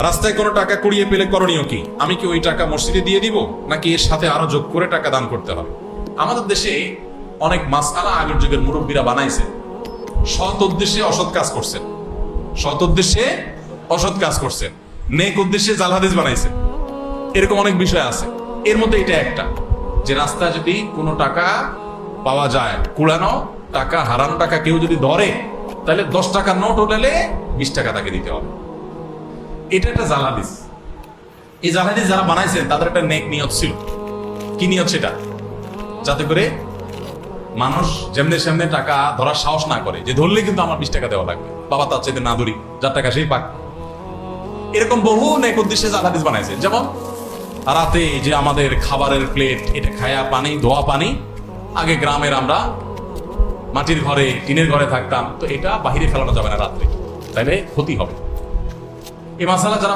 রাস্তায় কোনো টাকা কুড়িয়ে পেলে করণীয় কি? আমি কি ওই টাকা মসজিদে দিয়ে দিব, নাকি এর সাথে আরো যোগ করে টাকা দান করতে হবে? আমাদের দেশে অনেক মাসআলা আগের যুগের মুরব্বীরা বানাইছে, সৎ উদ্দেশ্যে অসৎ কাজ করছেন, সৎ উদ্দেশ্যে অসৎ কাজ করছেন, নেক উদ্দেশ্যে জাল হাদিস বানাইছে। এরকম অনেক বিষয় আছে। এর মধ্যে এটা একটা, যে রাস্তায় যদি কোনো টাকা পাওয়া যায়, কুড়ানো টাকা, হারানো টাকা কেউ যদি ধরে, তাহলে 10 টাকার নোট হলে 20 টাকা তাকে দিতে হবে। এটা একটা জাল হাদিস। এই জাল হাদিস যারা বানাইছেন তাদের একটা নেক নিয়ত ছিল। কি নিয়ত সেটা? যাতে করে মানুষ যেমনি সেমনি টাকা ধরার সাহস না করে, যে ধরলে কিন্তু আমার 20 টাকা দেওয়া লাগবে, বাবা তার চাইতে না ধরি, যার টাকা সেই পাক। এরকম বহু নেক উদ্দেশ্যে জাল হাদিস বানাইছে। যেমন রাতে যে আমাদের খাবারের প্লেট, এটা খায়া পানি, ধোয়া পানি, আগে গ্রামের আমরা মাটির ঘরে, টিনের ঘরে থাকতাম, তো এটা বাহিরে ফেলানো যাবে না রাত্রে, তাইলে ক্ষতি হবে। এই মাসালা যারা